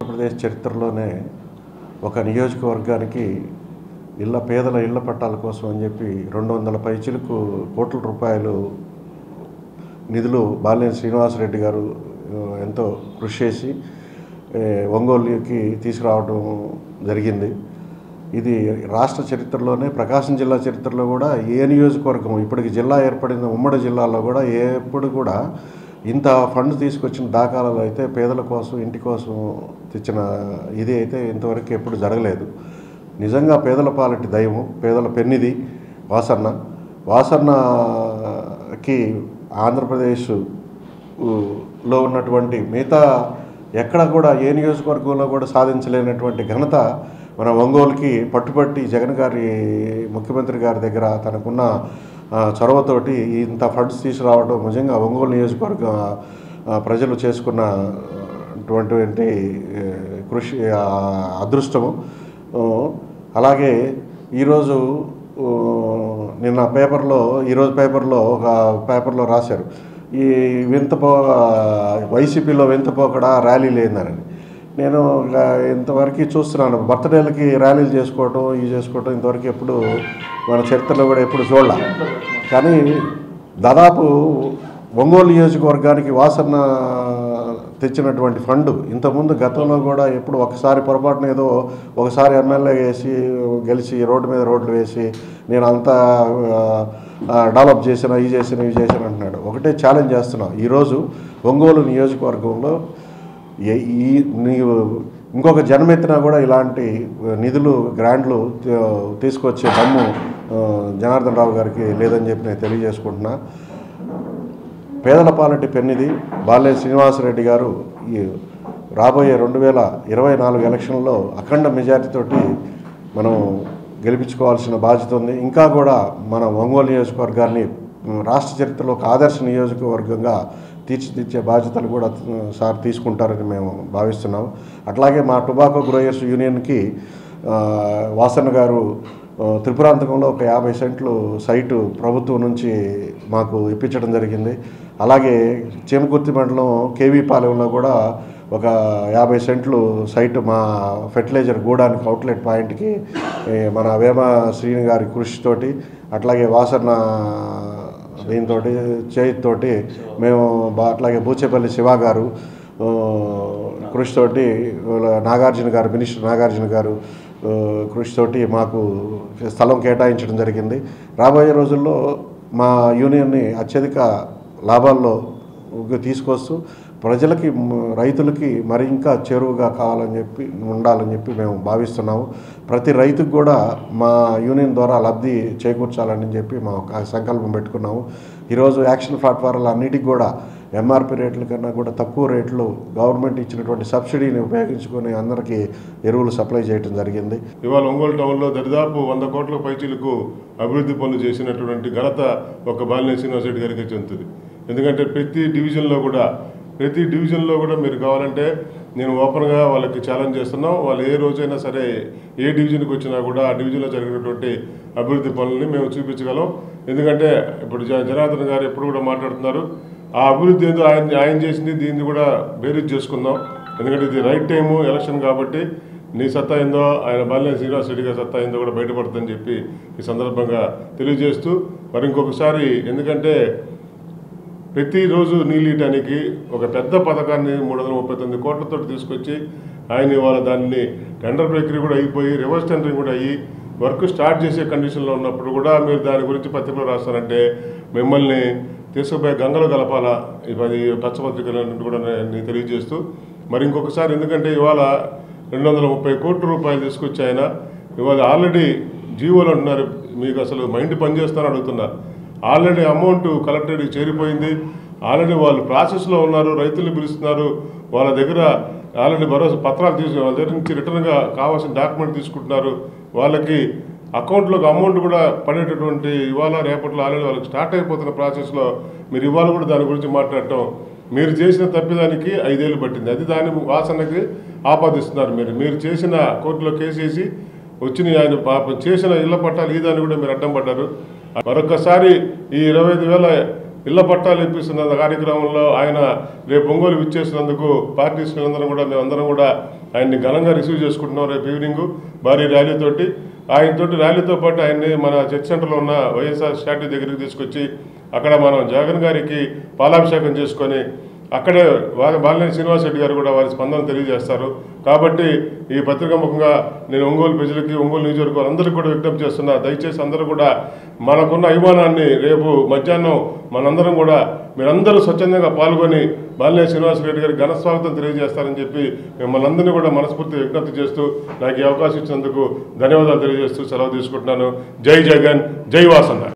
ఆంధ్రప్రదేశ్ చరిత్రలోనే ఒక నియోజకవర్గానికి పేదల ఇళ్ల పట్టాల కోసం అని చెప్పి 200 పైచిలకు కోట్ల రూపాయలు నిధులు బాలినేని శ్రీనివాసరెడ్డి గారు ఎంతో కృషి చేసి ఒంగోలుకి తీసుకురావడం జరిగింది. ఇది రాష్ట్ర చరిత్రలోనే ప్రకాశం జిల్లా చరిత్రలో కూడా ఏ నియోజకవర్గం ఇప్పటికి జిల్లా ఏర్పడిన ఉమ్మడి జిల్లాలో కూడా ఎప్పుడు కూడా ఇంత ఫండ్ తీసుకొచ్చిన దాఖలాలు అయితే పేదల కోసం ఇంటి కోసం తెచ్చిన ఇది అయితే ఇంతవరకు ఎప్పుడు జరగలేదు. నిజంగా పేదల పాలిటి దైవం, పేదల పెన్నిది వాసన్నకి ఆంధ్రప్రదేశ్లో ఉన్నటువంటి మిగతా ఎక్కడ కూడా ఏ నియోజకవర్గంలో కూడా సాధించలేనటువంటి ఘనత మన ఒంగోలుకి పట్టుబట్టి జగన్ గారి ముఖ్యమంత్రి గారి దగ్గర తనకున్న చొరవతోటి ఇంత ఫండ్స్ తీసుకురావడం నిజంగా ఒంగోలు నియోజకవర్గ ప్రజలు చేసుకున్నటువంటి కృషి అదృష్టము. అలాగే ఈరోజు ఈరోజు పేపర్లో రాశారు, ఈ వైసీపీలో వింతపోకడా ర్యాలీ లేదని. నేను ఇంతవరకు చూస్తున్నాను, బర్త్డేలకి ర్యాలీలు చేసుకోవటం ఇంతవరకు ఎప్పుడు మన చరిత్రలో కూడా ఎప్పుడు చూడాలి. కానీ దాదాపు ఒంగోలు నియోజకవర్గానికి వాసన్న తెచ్చినటువంటి ఫండ్ ఇంతకుముందు గతంలో కూడా ఎప్పుడు ఒకసారి పొరపాటున ఏదో ఒకసారి ఎమ్మెల్యే గెలిచి రోడ్లు వేసి నేను అంతా డెవలప్ చేసిన ఇవి చేసిన అంటున్నాడు. ఒకటే ఛాలెంజ్ చేస్తున్నా, ఈరోజు ఒంగోలు నియోజకవర్గంలో ఇంకొక జన్మెత్తినా కూడా ఇలాంటి నిధులు గ్రాంట్లు తీసుకొచ్చే దమ్ము జనార్దన్ రావు గారికి లేదని చెప్పి నేను తెలియజేసుకుంటున్నా. పేదల పాలిటి పెన్నిది బాలినేని శ్రీనివాసరెడ్డి గారు ఈ రాబోయే 2024 ఎలక్షన్లో అఖండ మెజార్టీతోటి మనం గెలిపించుకోవాల్సిన బాధ్యత ఉంది. ఇంకా కూడా మన ఒంగోలు నియోజకవర్గాన్ని రాష్ట్ర చరిత్రలో ఒక ఆదర్శ నియోజకవర్గంగా తీర్చిదిద్దే బాధ్యతలు కూడా సార్ తీసుకుంటారని మేము భావిస్తున్నాం. అట్లాగే మా టొబాకో గ్రోయర్స్ యూనియన్కి వాసన్న గారు త్రిపురాంతకంలో ఒక 50 సెంట్లు సైటు ప్రభుత్వం నుంచి మాకు ఇప్పించడం జరిగింది. అలాగే చేమకుర్తి మండలం కేవీపాలెంలో కూడా ఒక 50 సెంట్లు సైటు మా ఫెర్టిలైజర్ గూడానికి అవుట్లెట్ పాయింట్కి మన వేమ శ్రీని గారి కృషితోటి, అట్లాగే వాసన్న దీంతో చేతితోటి మేము అట్లాగే బూచేపల్లి శివ గారు కృషితోటి మినిస్టర్ నాగార్జున గారు కృషితోటి మాకు స్థలం కేటాయించడం జరిగింది. రాబోయే రోజుల్లో మా యూనియన్ని అత్యధిక లాభాల్లో తీసుకొస్తూ ప్రజలకి రైతులకి మరి ఇంకా చేరువుగా ఉండాలని చెప్పి మేము భావిస్తున్నాము. ప్రతి రైతుకు కూడా మా యూనియన్ ద్వారా లబ్ధి చేకూర్చాలని చెప్పి మా సంకల్పం పెట్టుకున్నాము. ఈరోజు యాక్షన్ ప్లాట్ఫారాలు అన్నిటికి కూడా ఎంఆర్పి రేట్ల కన్నా కూడా తక్కువ రేట్లు గవర్నమెంట్ ఇచ్చినటువంటి సబ్సిడీని ఉపయోగించుకొని అందరికీ ఎరువులు సప్లై చేయడం జరిగింది. ఇవాళ ఒంగోలు టౌన్లో దరిదాపు 100 కోట్ల పైచీలకు అభివృద్ధి పనులు చేసినటువంటి ఘనత ఒక బాలినేని శ్రీనివాసరెడ్డి గారికి చెందుతుంది. ఎందుకంటే ప్రతి డివిజన్లో కూడా మీరు కావాలంటే నేను ఓపెన్గా వాళ్ళకి ఛాలెంజ్ చేస్తున్నాం. వాళ్ళు ఏ రోజైనా సరే ఏ డివిజన్కి వచ్చినా కూడా ఆ డివిజన్లో జరిగినటువంటి అభివృద్ధి పనులని మేము చూపించగలం. ఎందుకంటే ఇప్పుడు జనార్దన్ గారు ఎప్పుడు కూడా మాట్లాడుతున్నారు, ఆ అభివృద్ధి ఏదో ఆయన చేసింది దీన్ని కూడా బేరీజ్ చేసుకుందాం. ఎందుకంటే ఇది రైట్ టైము, ఎలక్షన్ కాబట్టి నీ సత్తా ఏందో ఆయన బాలినేని శ్రీనివాసరెడ్డి గారి సత్తా ఏందో కూడా బయటపడుతుందని చెప్పి ఈ సందర్భంగా తెలియజేస్తూ మరి ఇంకొకసారి, ఎందుకంటే ప్రతిరోజు నీళ్ళీయటానికి ఒక పెద్ద పథకాన్ని 339 కోట్లతో తీసుకొచ్చి ఆయన ఇవాళ దాన్ని టెండర్ ప్రక్రియ కూడా అయిపోయి రివర్స్ టెండరింగ్ కూడా అయ్యి వర్క్ స్టార్ట్ చేసే కండిషన్లో ఉన్నప్పుడు కూడా మీరు దాని గురించి పత్రికలో రాస్తారంటే మిమ్మల్ని తీసుకుపోయి గంగలో కలపాలా ఈ పచ్చపత్రికలను కూడా నేను తెలియజేస్తూ మరి ఇంకొకసారి, ఎందుకంటే ఇవాళ 230 కోట్ల రూపాయలు తీసుకొచ్చి ఆయన ఇవాళ ఆల్రెడీ జీవోలు అంటున్నారు, మీకు అసలు మైండ్ పనిచేస్తానని అడుగుతున్నారు. ఆల్రెడీ అమౌంట్ కలెక్టరేట్కి చేరిపోయింది, ఆల్రెడీ వాళ్ళు ప్రాసెస్లో ఉన్నారు, రైతుల్ని పిలుస్తున్నారు, వాళ్ళ దగ్గర ఆల్రెడీ భరోసా పత్రాలు వాళ్ళ దగ్గర నుంచి రిటర్న్గా కావాల్సిన డాక్యుమెంట్ తీసుకుంటున్నారు. వాళ్ళకి అకౌంట్లోకి అమౌంట్ కూడా పడేటటువంటి ఇవాళ రేపట్లో ఆల్రెడీ వాళ్ళకి స్టార్ట్ అయిపోతున్న ప్రాసెస్లో మీరు ఇవాళ కూడా దాని గురించి మాట్లాడటం, మీరు చేసిన తప్పిదానికి 5 ఏళ్ళు పట్టింది, అది దాని వాసనకి ఆపాదిస్తున్నారు. మీరు చేసిన కోర్టులో కేసు వేసి వచ్చిన ఆయన చేసిన ఇళ్ల పట్టాలు ఈ దాన్ని కూడా మీరు అడ్డం పడ్డారు. మరొకసారి ఈ 25,000 ఇళ్ల పట్టాలు ఇప్పిస్తున్న కార్యక్రమంలో ఆయన రేపు ఒంగోలు విచ్చేసినందుకు పార్టీ శ్రేణులందరం కూడా మేమందరం కూడా ఆయన్ని ఘనంగా రిసీవ్ చేసుకుంటున్నాం. రేపు ఈవినింగ్ భారీ ర్యాలీతోటి ఆయనతోటి ర్యాలీతో పాటు ఆయన్ని మన చర్చ్ సెంటర్లో ఉన్న వైఎస్ఆర్ స్టాట్యూ దగ్గరికి తీసుకొచ్చి అక్కడ మనం జగన్ గారికి పాలాభిషేకం చేసుకొని అక్కడే బాలినేని శ్రీనివాస్ రెడ్డి గారు కూడా వారి స్పందన తెలియజేస్తారు. కాబట్టి ఈ పత్రికా ముఖంగా నేను ఒంగోలు ప్రజలకి, ఒంగోలు నియోజకవర్గం అందరికీ కూడా విజ్ఞప్తి చేస్తున్నా, దయచేసి అందరూ కూడా మనకున్న అభిమానాన్ని రేపు మధ్యాహ్నం మనందరం కూడా మీరందరూ స్వచ్ఛందంగా పాల్గొని బాలినేని శ్రీనివాస్ రెడ్డి గారికి ఘన స్వాగతం తెలియజేస్తారని చెప్పి మిమ్మల్ని అందరినీ కూడా మనస్ఫూర్తిగా విజ్ఞప్తి చేస్తూ నాకు ఈ అవకాశం ఇచ్చినందుకు ధన్యవాదాలు తెలియజేస్తూ సెలవు తీసుకుంటున్నాను. జై జగన్, జై వాసన్న.